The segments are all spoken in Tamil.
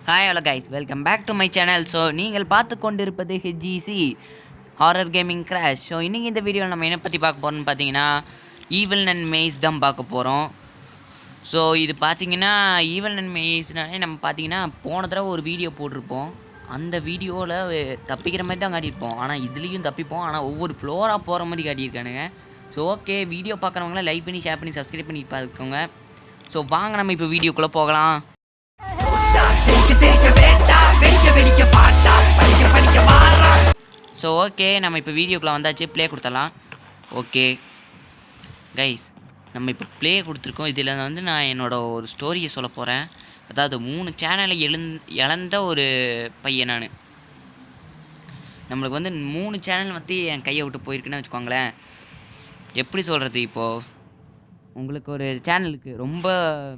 Hi hello guys, welcome back to my channel. So நீங்கள் பார்த்து கொண்டிருப்பது HGC horror gaming crash. So இன்றைக்கி இந்த வீடியோவில் நம்ம என்ன பற்றி பார்க்க போகிறோம்னு பார்த்தீங்கன்னா ஈவில் அண்ட் மெய்ஸ் தான் பார்க்க போகிறோம். ஸோ இது பார்த்தீங்கன்னா ஈவில் அண்ட் மெய்ஸ்னாலே நம்ம பார்த்தீங்கன்னா போன தடவை ஒரு வீடியோ போட்டிருப்போம். அந்த வீடியோவில் தப்பிக்கிற மாதிரி தான் காட்டியிருப்போம். ஆனால் இதுலேயும் தப்பிப்போம். ஆனால் ஒவ்வொரு ஃப்ளோராக போகிற மாதிரி காட்டியிருக்கானுங்க. ஸோ ஓகே, வீடியோ பார்க்குறவங்களாம் லைக் பண்ணி ஷேர் பண்ணி சப்ஸ்கிரைப் பண்ணி பார்த்துக்கோங்க. ஸோ வாங்க நம்ம இப்போ வீடியோக்குள்ளே போகலாம். ஸோ ஓகே, நம்ம இப்போ வீடியோக்குள்ளே வந்தாச்சு. ப்ளே கொடுத்துடலாம். ஓகே கைஸ், நம்ம இப்போ ப்ளே கொடுத்துருக்கோம். இதில் வந்து நான் என்னோடய ஒரு ஸ்டோரியை சொல்ல போகிறேன். அதாவது 3 சேனலை இழந்த ஒரு பையன் நான். நம்மளுக்கு வந்து 3 சேனல் வந்து என் கையை விட்டு போயிருக்குன்னு வச்சுக்கோங்களேன். எப்படி சொல்கிறது, இப்போது உங்களுக்கு ஒரு சேனலுக்கு ரொம்ப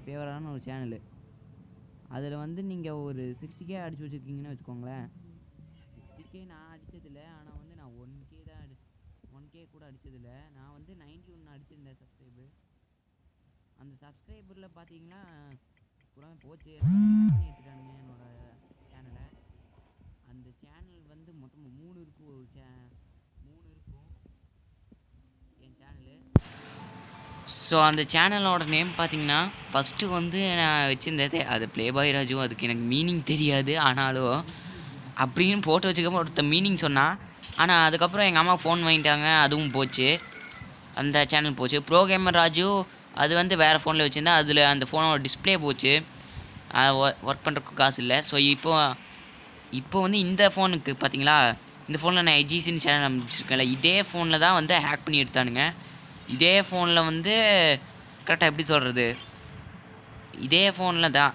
ஃபேவரான ஒரு சேனலு, அதில் வந்து நீங்கள் ஒரு 60K அடிச்சு வச்சுருக்கீங்கன்னு வச்சுக்கோங்களேன். 60K நான் அடித்ததில்லை, ஆனால் வந்து நான் 1K தான் 1K கூட அடித்ததில்லை. நான் வந்து 91 அடிச்சிருந்தேன் சப்ஸ்கிரைபர். அந்த சப்ஸ்கிரைபரில் பார்த்தீங்கன்னா கூட போச்சு எடுத்துட்டானுங்க என்னோடய சேனலை. அந்த சேனல் வந்து மொத்தம் 3 இருக்கும். 3 இருக்கும் என் சேனலு. ஸோ அந்த சேனலோட நேம் பார்த்தீங்கன்னா ஃபஸ்ட்டு வந்து நான் வச்சுருந்தது அது ப்ளே பாய் ராஜு. அதுக்கு எனக்கு மீனிங் தெரியாது, ஆனாலும் அப்படின்னு போட்டு வச்சுக்காம ஒருத்தர் மீனிங் சொன்னான். ஆனால் அதுக்கப்புறம் எங்கள் அம்மா ஃபோன் வாங்கிட்டாங்க, அதுவும் போச்சு, அந்த சேனல் போச்சு. ப்ரோ கேமர் ராஜு அது வந்து வேறு ஃபோனில் வச்சுருந்தேன். அதில் அந்த ஃபோனோட டிஸ்பிளே போச்சு, ஒர்க் பண்ணுறதுக்கு காசு இல்லை. ஸோ இப்போ வந்து இந்த ஃபோனுக்கு பார்த்தீங்களா, இந்த ஃபோனில் நான் ஹெச்ஜிசின்னு சேனல் ஆரம்பிச்சிருக்கேன்ல, இதே ஃபோனில் தான் வந்து ஹேக் பண்ணி எடுத்தானுங்க. இதே ஃபோனில் வந்து கரெக்டாக எப்படி சொல்கிறது, இதே ஃபோனில் தான்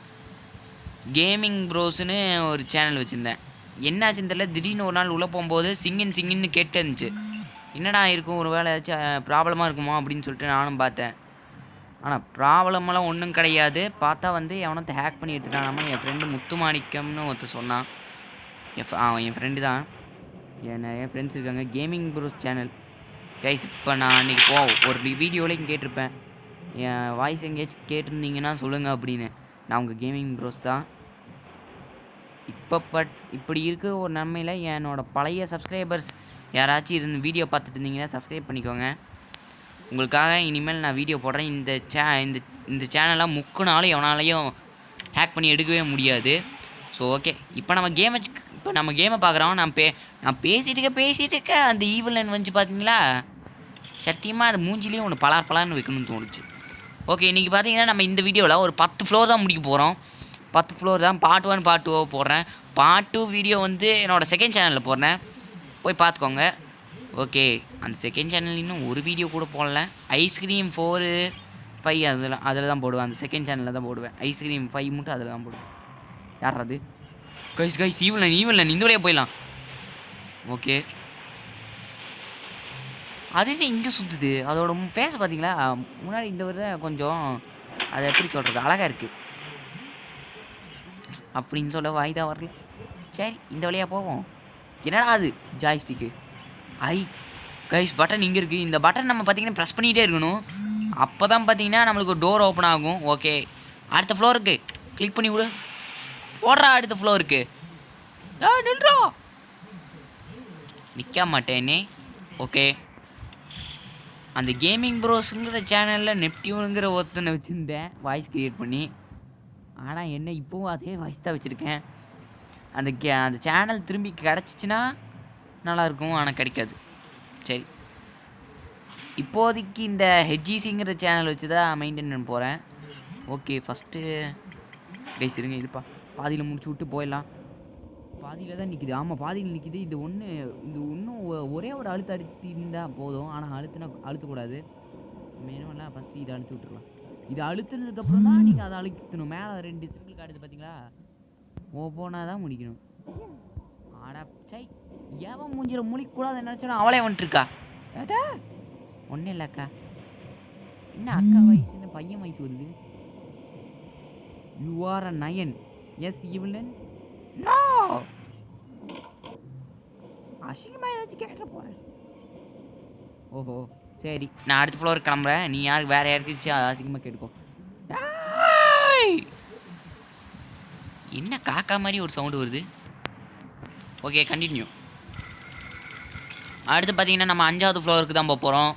கேமிங் ப்ரோஸ்னு ஒரு சேனல் வச்சுருந்தேன். என்னாச்சுன்னு தெரியல, திடீர்னு ஒரு நாள் உள்ளே போகும்போது சிங்கின்னு கேட்டு இருந்துச்சு. என்னடா இருக்கும், ஒரு வேளை ஏதாச்சும் ப்ராப்ளமாக இருக்குமோ அப்படின்னு சொல்லிட்டு நானும் பார்த்தேன். ஆனால் ப்ராப்ளமெல்லாம் ஒன்றும் கிடையாது. பார்த்தா வந்து எவனத்தை ஹேக் பண்ணி எடுத்துட்டான். என் ஃப்ரெண்டு முத்துமாணிக்கம்னு ஒருத்தர் சொன்னான். என் ஃப்ரெண்டு தான். நிறைய ஃப்ரெண்ட்ஸ் இருக்காங்க கேமிங் ப்ரோஸ் சேனல். கைஸ், இப்போ நான் அன்றைக்கி ஒரு வீடியோவிலையும் கேட்டிருப்பேன், என் வாய்ஸ் எங்கேயாச்சும் கேட்டிருந்தீங்கன்னா சொல்லுங்கள் அப்படின்னு. நான் உங்கள் கேமிங் ப்ரோஸ் தான். இப்படி இருக்க ஒரு நன்மையில் என்னோடய பழைய சப்ஸ்கிரைபர்ஸ் யாராச்சும் வீடியோ பார்த்துட்டு இருந்தீங்கன்னா சப்ஸ்கிரைப் பண்ணிக்கோங்க. உங்களுக்காக இனிமேல் நான் வீடியோ போடுறேன். இந்த சேனலாக முக்குனாலும் எவனாலையும் ஹேக் பண்ணி எடுக்கவே முடியாது. ஸோ ஓகே, இப்போ நம்ம கேமை பார்க்குறோம். நான் பேசிகிட்டு இருக்க அந்த ஈவில் வந்து பார்த்தீங்களா, சத்தியமாக அது மூஞ்சிலையும் ஒன்று பலார்னு வைக்கணும்னு தோணுச்சு. ஓகே, இன்றைக்கி பார்த்தீங்கன்னா நம்ம இந்த வீடியோவில் ஒரு 10 ஃப்ளோர் தான் முடிக்க போகிறோம். 10 ஃப்ளோர் தான். பார்ட் 1 பார்ட் 2 போடுறேன். பார்ட் 2 வீடியோ வந்து என்னோடய செகண்ட் சேனலில் போடுறேன், போய் பார்த்துக்கோங்க. ஓகே, அந்த செகண்ட் சேனல் இன்னும் ஒரு வீடியோ கூட போடல. ஐஸ்கிரீம் 4, 5 அதில் தான் போடுவேன். அந்த செகண்ட் சேனலில் தான் போடுவேன். ஐஸ்கிரீம் 5 மட்டும் அதில் தான் போடுவேன். யார் அது? கைஸ் ஈவன் இந்த வழியாக போயிடலாம். ஓகே, அது என்ன இங்கே சுற்றுது? அதோட ஃபேஸ் பார்த்தீங்களா, முன்னாடி இந்த விட கொஞ்சம் அதை எப்படி சொல்கிறது, அழகாக இருக்குது அப்படின்னு சொல்ல வாய் தான் வரல. சரி, இந்த வழியாக போவோம். என்னடா அது ஜாய்ஸ்டிக்கு? கைஸ், பட்டன் இங்கே இருக்குது. இந்த பட்டன் நம்ம பார்த்தீங்கன்னா ப்ரெஸ் பண்ணிகிட்டே இருக்கணும். அப்போ தான் பார்த்தீங்கன்னா நம்மளுக்கு ஒரு டோர் ஓப்பன் ஆகும். ஓகே, அடுத்த ஃப்ளோருக்கு கிளிக் பண்ணி விடு. போடுறா அடுத்த ஃப்ளோருக்கு. நின்றா, நிற்க மாட்டேனே. ஓகே, அந்த கேமிங் ப்ரோஸுங்கிற சேனலில் நெப்டியூனுங்கிற ஒருத்தனை வச்சுருந்தேன் வாய்ஸ் க்ரியேட் பண்ணி. ஆனால் என்ன இப்போவும் அதே வாய்ஸ் தான் வச்சுருக்கேன். அந்த சேனல் திரும்பி கிடச்சிச்சின்னா நல்லாயிருக்கும், ஆனால் கிடைக்காது. சரி, இப்போதைக்கு இந்த ஹெச்ஜிசிங்கிற சேனல் வச்சு தான் மெயின்டைன் பண்ண போகிறேன். ஓகே, ஃபஸ்ட்டு கைஸ் இருங்க, இதுப்பா பாதியில் முடிச்சு விட்டு போயிடலாம். பாதியில் தான் நிற்கிது. ஆமாம், பாதியில் நிற்கிது. இது இன்னும் ஒரே ஒரு அழுத்தி இருந்தால் போதும். ஆனால் அழுத்தக்கூடாது. மெயினாக ஃபஸ்ட்டு இதை அழுத்தி விட்டுருலாம். இது அழுத்துனதுக்கப்புறம் தான் நீங்கள் அதை அழுத்தணும். மேலே 2 சிம்பிள் காட்டுது பார்த்தீங்களா, போனால் தான் முடிக்கணும். சை, ஏவன் மூஞ்சிர முழிக்கூடாது நினச்சோன்னா அவளே வந்துட்டுருக்கா. ஏதா ஒன்றும் இல்லைக்கா, என்ன அக்கா வயசு, என்ன பையன் வயசு வருது. You are a nine. Yes eleven. No, அசிங்கமாக ஏதாச்சும் கேட்ட போகிறேன். ஓஹோ, சரி, நான் அடுத்த ஃப்ளோருக்கு கிளம்புறேன். நீ வேறு யாருக்குச்சு அசிங்கமாக கேட்டுக்கோ. என்ன காக்கா மாதிரி ஒரு சவுண்டு வருது. Okay continue. அடுத்து பார்த்தீங்கன்னா நம்ம 5வது ஃப்ளோருக்கு தான் போக போகிறோம்.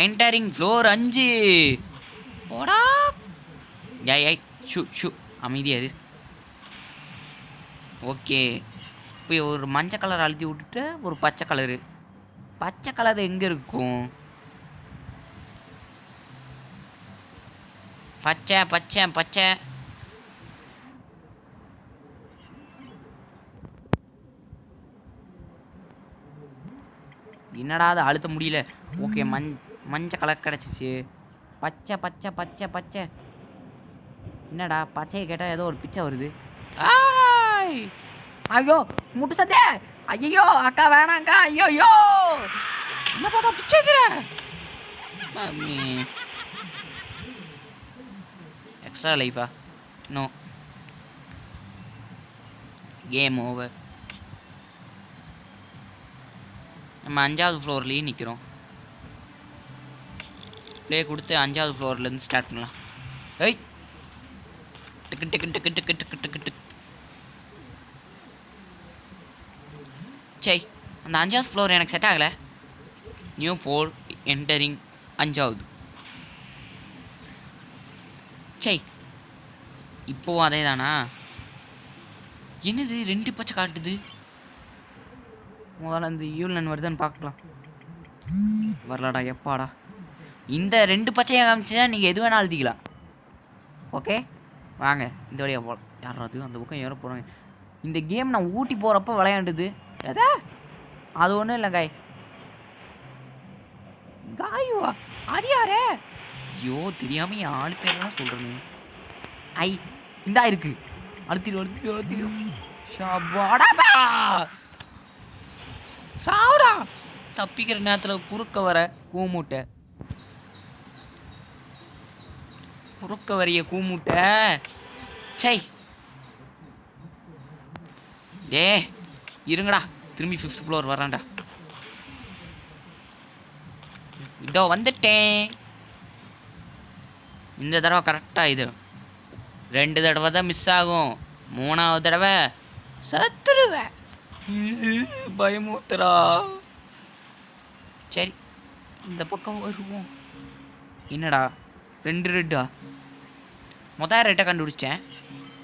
Entering floor 5. போடா ஏய் ஷூ ஷூ அமைதியாக இரு. ஓகே இப்போ ஒரு மஞ்சள் கலர் அழுத்தி விட்டுட்டு ஒரு பச்சை கலரு. பச்சை கலர் எங்கே இருக்கும்? பச்சை பச்சை பச்சை. என்னடா அது அழுத்த முடியல. ஓகே மஞ்சள் கலர் கிடச்சிச்சு. பச்சை பச்சை பச்சை பச்சை. என்னடா பச்சையை கேட்டால் ஏதோ ஒரு பிச்சை வருது. ஆய் ஐயோ முட்டு சத்தே. ஐயோ அக்கா வேணாங்க்கா. ஐயோ ஐயோ என்ன பார்த்தா பிச்சைக்கிற மம்மி. எக்ஸ்ட்ரா லைஃபா? No, game over. நம்ம 5வது ஃப்ளோர்லேயே நிற்கிறோம். ப்ளே கொடுத்து 5வது ஃப்ளோர்லேருந்து ஸ்டார்ட் பண்ணலாம். ஏய் டிக்கு டிக்கு டிக்கு டிக்கு டிக்கு டிக்கு டிக்கு. சரி அந்த 5வது ஃப்ளோர் எனக்கு செட் ஆகலை. நியூ ஃப்ளோர் என்டரிங் 5வது. சரி இப்போவும் அதே தானா? என்னது 2 பச்சை காட்டுது? முதல்ல இந்த யூலன் வருதுன்னு பார்க்கலாம். வரலடா எப்பாடா. இந்த 2 பச்சையை காமிச்சுன்னா நீங்கள் எது வேணாலும் எழுதிக்கலாம். ஓகே வாங்க இந்த வழியாக போகலாம். யாராவது அந்த பக்கம் ஏற போகிறாங்க. இந்த கேம் நான் ஊட்டி போகிறப்ப விளையாண்டுது. எதா அது ஒன்றும் இல்லை காய். காயுவா அது யாரே? ஐயோ தெரியாமல் என் ஆள் பேரெல்லாம் சொல்கிறேன்னு. ஐ இந்தா இருக்கு. அழுத்திடும் அழுத்திடும் அழுத்திடும். சாவுடா. தப்பிக்கிற நேரத்தில் குறுக்க வர கூமுட்டை. குறுக்க வரிய கூமுட்டை. சை டே இருங்கடா. திரும்பி 5th ஃப்ளோர் வரான்டா. இதோ வந்துட்டேன். இந்த தடவை கரெக்டாக இது 2 தடவை தான் மிஸ் ஆகும். 3வது தடவை சத்துருவேன். பயமூத்துறா. சரி இந்த பக்கம் வருவோம். என்னடா 2 ரெட்டா? மொதல் ரெட்டை கண்டுபிடிச்சேன்.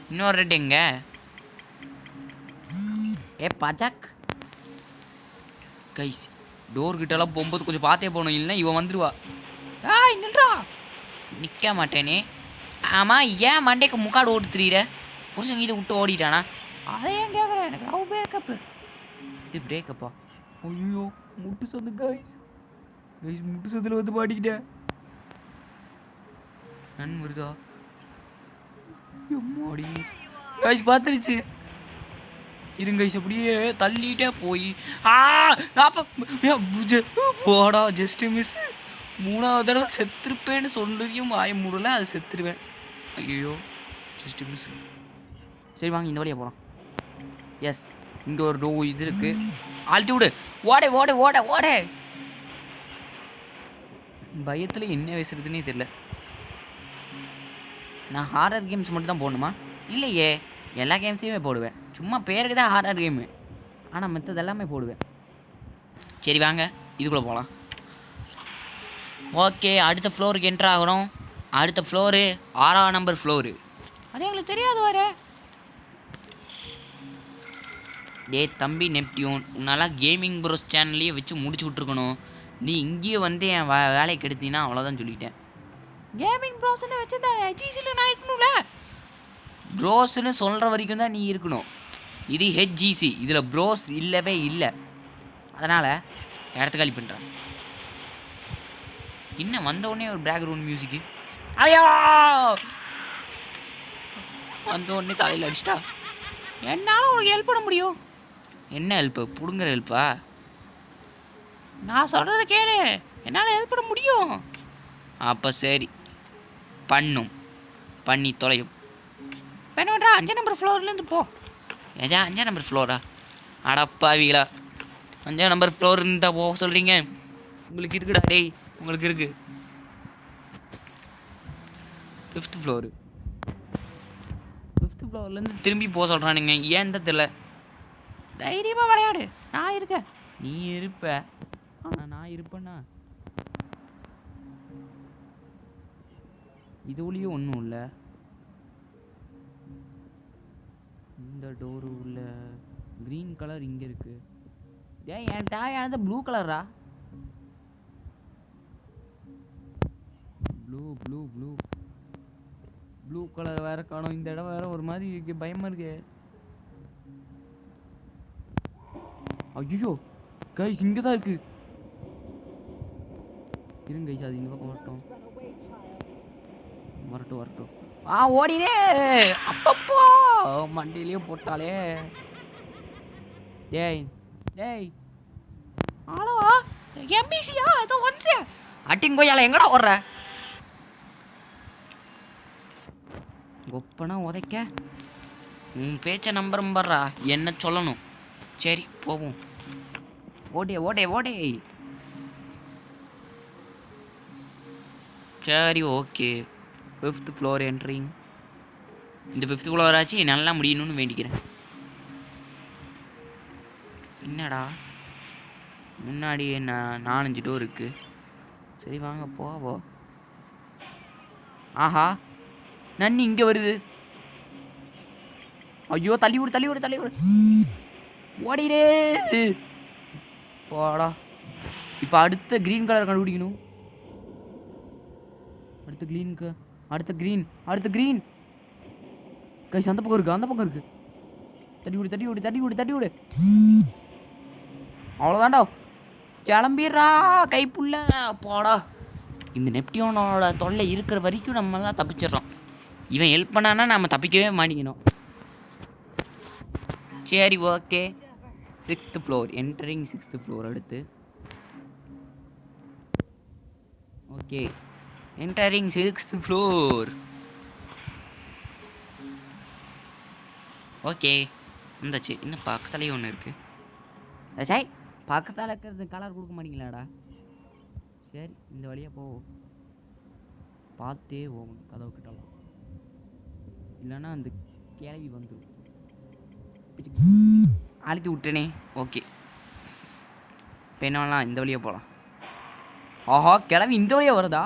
இன்னொரு ரெட் எங்க? ஏ பஜாக் கைஸ் டோர் கிட்டலாம் போகும்போது கொஞ்சம் பார்த்தே போகணும். இல்லைன்னா இவன் வந்துடுவா. நில்றா. நிற்க மாட்டேனே. ஆமாம் ஏன் மண்டேக்கு முக்காடு ஓட்டு திரியிற? புருஷன் கீழே விட்டு ஓடிட்டானா? அதை ஏன் கேட்குறேன்? எனக்கு அவ பிரேக்கப்பு. இது பிரேக்கப்பா? ஐயோ முட்டு சந்து கைஸ். கைஸ் முட்டு சந்தில் வந்து மாட்டிக்கிட்டேன். நன் வருதா? எம்மாடி கைஸ் பார்த்துருச்சு. இருங்க கைஸ் அப்படியே தள்ளிட்டே போய் போடா ஜஸ்ட் மிஸ். 3வது தடவை செத்துருப்பேன்னு சொல்லியும் வாய மூடல. அது செத்துருவேன். ஐயோ ஜஸ்ட் மிஸ். சரி வாங்க இந்த வழியாக போகலாம். எஸ் இங்கே ஒரு இது இருக்குது. அழுத்தி விடு. ஓடே ஓடே ஓட ஓடே. பயத்தில் என்ன பேசுறதுன்னே தெரியல. நான் ஹாரர் கேம்ஸ் மட்டும் தான் போடணுமா? இல்லையே எல்லா கேம்ஸையுமே போடுவேன். சும்மா பேருக்கு தான் ஹாரர் கேமு. ஆனால் மற்றது எல்லாமே போடுவேன். சரி வாங்க இதுக்குள்ளே போகலாம். ஓகே அடுத்த ஃப்ளோருக்கு என்ட்ரு ஆகணும். அடுத்த ஃப்ளோரு 6ஆம் நம்பர் ஃப்ளோரு. அது எங்களுக்கு தெரியாது வர. டே தம்பி நெப்டியூன், உன்னால் கேமிங் ப்ரோஸ் சேனல்லையே வச்சு முடிச்சு விட்ருக்கணும். நீ இங்கேயே வந்து என் வேலையை கெடுத்தீங்கன்னா அவ்வளோதான் சொல்லிட்டேன். கேமிங் ப்ரோஸ்ன்னு வச்சுருந்தேன் ஹெச்ஜிசியில் நான் இருக்கணும்ல. ப்ரோஸ்ன்னு சொல்கிற வரைக்கும் தான் நீ இருக்கணும். இது ஹெச்ஜிசி, இதில் ப்ரோஸ் இல்லவே இல்லை. அதனால் இடத்த காலி பண்ணுறேன். இன்னும் வந்தவுடனே ஒரு பேக்ரவுண்ட் மியூசிக்கு. ஐயோ வந்தவுடனே தலையில் அடிச்சிட்டா. என்னால் உனக்கு ஹெல்ப் பண்ண முடியும். என்ன ஹெல்ப்பு? பிடுங்குற ஹெல்ப்பா? நான் சொல்கிறத கேளு. என்னால் ஹெல்ப் பண்ண முடியும். அப்போ சரி பண்ணும். பண்ணி தொலையும். பண்ணுறா 5 நம்பர் ஃப்ளோர்லேருந்து போ. ஏதா 5 நம்பர் ஃப்ளோரா? அடப்பாவீங்களா 5 நம்பர் ஃப்ளோர் இருந்தால் போக சொல்கிறீங்க? உங்களுக்கு இருக்குடா டேய், உங்களுக்கு இருக்கு. 5th floor. 5th ஃப்ளோர்லேருந்து திரும்பி போக சொல்கிறானுங்க, ஏன் தான் தெரியல. தைரியமாக விளையாடு, நான் இருக்கேன். நீ இருப்ப, ஆனால் நான் இருப்பேன்னா இதுலேயும் ஒன்றும் இல்லை. இந்த டோரு உள்ள க்ரீன் கலர் இங்கே இருக்குது. ஏன் என் தேவையானது ப்ளூ கலரா? Blue blue blue blue colour வேற காணும். இந்த இடம் வேற ஒரு மாதிரி இருக்கு, பயமா இருக்கு. ஐயோ கைஸ், இங்கே தான் இருக்கு. இருங்க கைஸ், அது இந்த பக்கம் வரட்டும். வரட்டும். ஓடினே. அப்பப்போ மண்டியிலேயே போட்டாலே. டேய் ஹலோ, எம்பிசியா? ஏதோ ஒன்று அட்டிங் கொய்யால எங்கடா ஓடுற? ஒப்பனா உதைக்க உன் பேச்சை நம்புறா, என்ன சொல்லணும். சரி போவோம். ஓடே. சரி ஓகே, 5th ஃப்ளோர் என்ட்ரிங். இந்த 5th ஃப்ளோர் ஆச்சு நல்லா முடியணும்னு வேண்டிக்கிறேன். என்னடா முன்னாடி என்ன 4-5 டோர் இருக்கு. சரி வாங்க போவோம். ஆஹா, நன்னி இங்கே வருது. ஐயோ தள்ளி விடு. ஓடிடே போடா. இப்போ அடுத்த க்ரீன் கலர் கண்டுபிடிக்கணும். அடுத்த க்ரீன் கைஸ், அந்த பக்கம் இருக்கு. தட்டி விடு. அவ்வளோதான்டா, கிளம்பிடுறா கைப்புள்ள. போடா. இந்த நெப்டியூனோட தொல்லை இருக்கிற வரைக்கும் நம்மளாம் தப்பிச்சிடுறோம். இவன் ஹெல்ப் பண்ணானா நம்ம தப்பிக்கவே மாட்டேங்கணும். சரி okay, 6th floor entering. 6th floor அடுத்து. Okay, entering 6th floor. Okay இருந்தாச்சு. இன்னும் பக்கத்துலேயே ஒன்று இருக்குது. சாய் பக்கத்தால் இருக்கிறது கலர் கொடுக்க மாட்டீங்களாடா? சரி இந்த வழியாக போவோம். பார்த்தே போகணும் கதவு கிட்டலாம், இல்லைன்னா அந்த கேள்வி வந்துடும். அழுத்தி விட்டேனே. ஓகே, இப்போ என்னலாம் இந்த வழியாக போகலாம். ஆஹா, கிளம்பி இந்த வழியாக வருதா?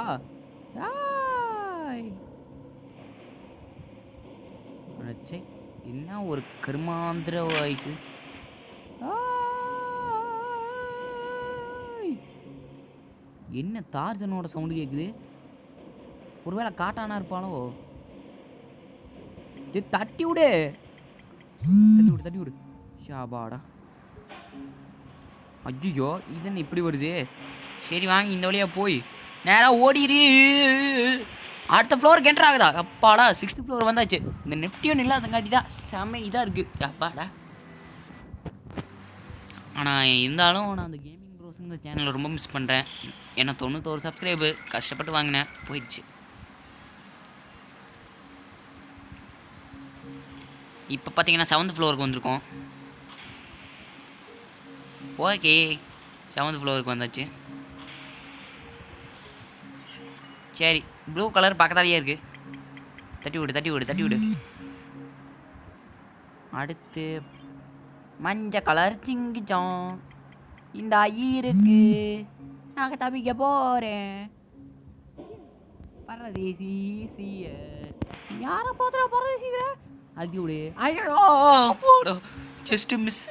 என்ன ஒரு கருமாந்திர வயசு. என்ன டார்சனோட சவுண்டு கேட்குது? ஒருவேளை காட்டானா இருப்பாளோ? தட்டி விடு. ஷாபாடா. ஐயோ இது என்ன இப்படி வருது? சரி வாங்க இந்த வழியாக போய் நேராக ஓடிடு. அடுத்த ஃப்ளோருக்கு என்ட்ரு ஆகுதா? அப்பாடா, 6th ஃப்ளோர் வந்தாச்சு. இந்த நெப்டியூன் இல்லாதங்காட்டி தான் செம்ம இதாக இருக்குது. அப்பாடா. ஆனால் இருந்தாலும் நான் அந்த கேமிங் ப்ரோஸுங்கிற சேனலை ரொம்ப மிஸ் பண்ணுறேன். ஏன்னா 91 சப்ஸ்கிரைபு கஷ்டப்பட்டு வாங்கினேன், போயிடுச்சு. இப்போ பார்த்தீங்கன்னா 7th ஃப்ளோருக்கு வந்திருக்கோம். ஓகே 7th ஃப்ளோருக்கு வந்தாச்சு. சரி, ப்ளூ கலர் பக்கத்தாலேயே இருக்குது. தட்டி விடு. அடுத்து மஞ்சள் கலர் சிங்கிச்சோம். இந்த ஐயருக்கு நாங்கள் தப்பிக்க போகிறேன். பரதேசி யாரை போதுற பரதேசிக்கிற? அதி விடு. ஐயோ போடோ, ஜஸ்ட் மிஸ்.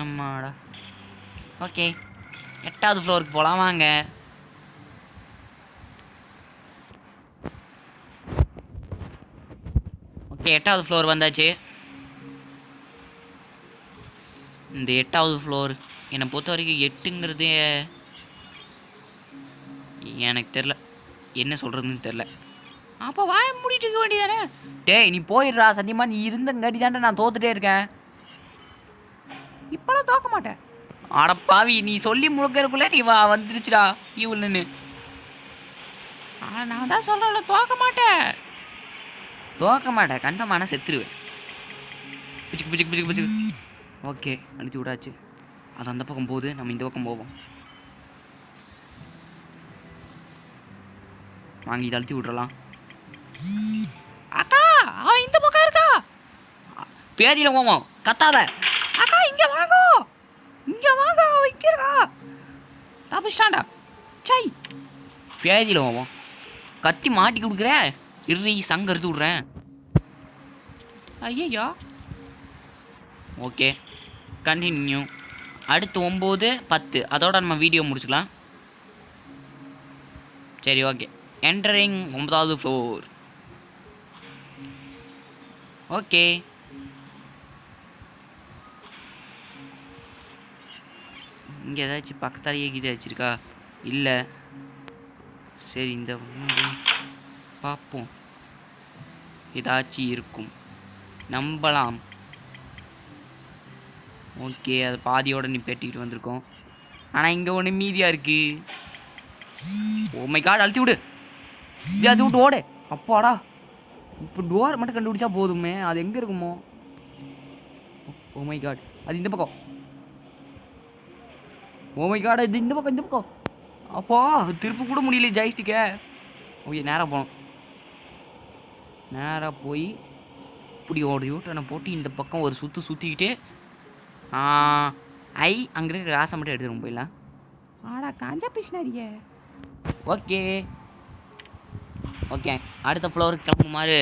அம்மாடா. ஓகே 8வது ஃப்ளோருக்கு போகலாம் வாங்க. ஓகே 8வது ஃப்ளோர் வந்தாச்சு. இந்த 8வது ஃப்ளோர் என்னை பொறுத்த வரைக்கும் 8ங்கிறது எனக்கு தெரில, என்ன சொல்கிறதுன்னு தெரில. அப்போ வாய மூடிட்டு இருக்க வேண்டியதானே? டேய் நீ போயிடுறா. சத்தியமாக நீ இருந்தங்காட்டி தானே நான் தோத்துட்டே இருக்கேன். இப்போலாம் தோக்க மாட்டேன். அடப்பாவி, நீ சொல்லி முழுக்கிறதுக்குள்ளே நீ வந்துருச்சுடா இவளுன்னு. நான் தான் சொல்கிறேன்ல, தோக்க மாட்டேன் கன்ஃபார்மான செத்துருவேன். பிச்சுக்கு. ஓகே அழுத்தி விடாச்சு. அது அந்த பக்கம் போகுது, நம்ம இந்த பக்கம் போவோம். வாங்கி இதை அழுத்தி விட்றலாம். அக்கா அவன் இந்த பக்கம் இருக்கா? பேதியில் போவோம், கத்தாத. அக்கா இங்கே வாங்கோ, இங்கே வாங்க, அவன் இங்கே இருக்கா? தப்பிச்சிட்டான்டா. சை, பேதியில் போவோம். கத்தி மாட்டி கொடுக்குற, இறுதி சங்க எடுத்து விட்றேன். ஐயோ. Okay, continue. அடுத்து 9, 10 அதோட நம்ம வீடியோ முடிச்சுக்கலாம். சரி, ஓகே. என்டரிங் 9வது ஃப்ளோர். ஓகே, இங்கே ஏதாச்சும் பக்கத்தாலேயே கீதை வச்சுருக்கா? இல்லை. சரி, இந்த பார்ப்போம், ஏதாச்சும் இருக்கும், நம்பலாம். ஓகே, அது பாதியோடு நிப்பேட்டிக்கிட்டு வந்திருக்கோம். ஆனால் இங்கே ஒன்று மீதியாக இருக்கு. ஓ மை காட், அழுத்தி விடு, இது அது விட்டு ஓடு. அப்பாடா, இப்போ டோர் மட்டும் கண்டுபிடிச்சா போதுமே. அது எங்கே இருக்குமோ? ஓ மை காட், அது இந்த பக்கம். ஓ மை காட், இது இந்த பக்கம், இந்த பக்கம். அப்பா, திருப்பி கூட முடியல ஜாய்ஸ்டிக்கே. ஓகே, நேராக போகணும். நேராக போய் இப்படி ஒரு யூட்டனை போட்டு இந்த பக்கம் ஒரு சுற்றிக்கிட்டு அங்கே இருக்கிற ராசை மட்டும் எடுத்துகிட்டு போயிடலாம். ஆடா காஞ்சா பிஷ்னாரியே. ஓகே ஓகே, அடுத்த ஃப்ளோருக்கு கிளம்புமாறு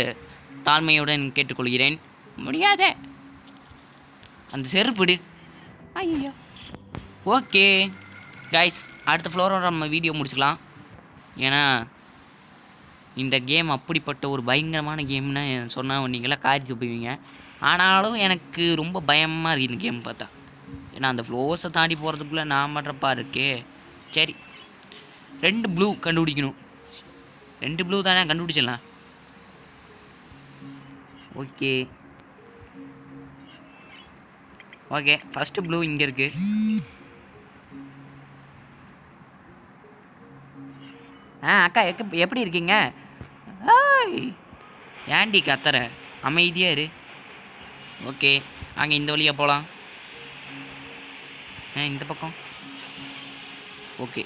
தாழ்மையுடன் கேட்டுக்கொள்கிறேன். முடியாதே, அந்த செருப்பிடு. ஐயோ. ஓகே கைஸ், அடுத்த ஃப்ளோரோட நம்ம வீடியோ முடிச்சுக்கலாம். ஏன்னா இந்த கேம் அப்படிப்பட்ட ஒரு பயங்கரமான கேம்னு சொன்னால் நீங்களாம் காய்ச்சி போய்வீங்க. ஆனாலும் எனக்கு ரொம்ப பயமாக இருக்குது இந்த கேம் பார்த்தா. ஏன்னா அந்த ஃப்ளோஸை தாண்டி போகிறதுக்குள்ளே நான் பண்ணுறப்பா இருக்கே. சரி, 2 ப்ளூ கண்டுபிடிக்கணும். 2 ப்ளூ தானே, கண்டுபிடிச்சிடலாம். ஓகே ஓகே, ஃபஸ்ட்டு ப்ளூ இங்கே இருக்குது. அக்கா எப்படி இருக்கீங்க? ஏண்டி கத்துற, அமைதியாக இரு. ஓகே, அங்கே இந்த வழியாக போகலாம். இந்த பக்கம். ஓகே,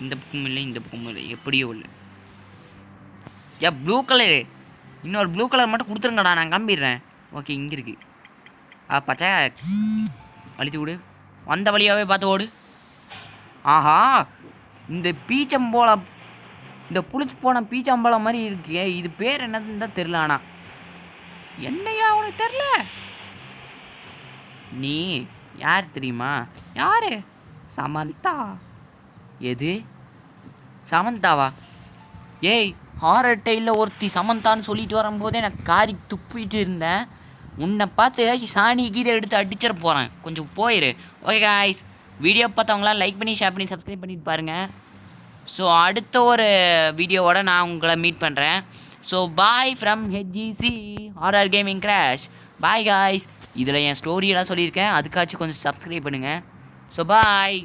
இந்த பக்கமும் இல்லை, இந்த பக்கமும் இல்லை, எப்படியோ இல்லை. ப்ளூ கலரு, இன்னொரு ப்ளூ கலர் மட்டும் கொடுத்துருங்கடா, நான் கிளம்பிடுறேன். ஓகே, இங்கே இருக்கு. பச்சை அழித்து விடு, வந்த வழியாகவே பார்த்து ஓடு. ஆஹா, இந்த பீச்சம்போளம், இந்த புளிச்சு போன பீச்சம்பழம் மாதிரி இருக்கே, இது பேர் என்னதுன்னு தான் தெரில. ஆனால் என்னையா உனக்கு தெரில? நீ யார் தெரியுமா? யாரு? சமந்தா. எது சமந்தாவா? ஏய், ஹாரர் டைலில் ஒருத்தி சமந்தான்னு சொல்லிட்டு வரும்போதே நான் காரி துப்பிட்டு இருந்தேன். உன்னை பார்த்து ஏதாச்சும் சாணி கீதை எடுத்து அடிச்சிட போகிறேன். கொஞ்சம் போயிரு. ஓகே காய்ஸ், வீடியோ பார்த்தவங்களாம் லைக் பண்ணி, ஷேர் பண்ணி, சப்ஸ்கிரைப் பண்ணிட்டு பாருங்கள். ஸோ அடுத்த ஒரு வீடியோவோட நான் உங்களை மீட் பண்ணுறேன். So bye from HCG horror gaming crash. Bye guys. இதில் என் ஸ்டோரியெல்லாம் சொல்லியிருக்கேன், அதுக்காச்சும் கொஞ்சம் சப்ஸ்கிரைப் பண்ணுங்கள். So bye.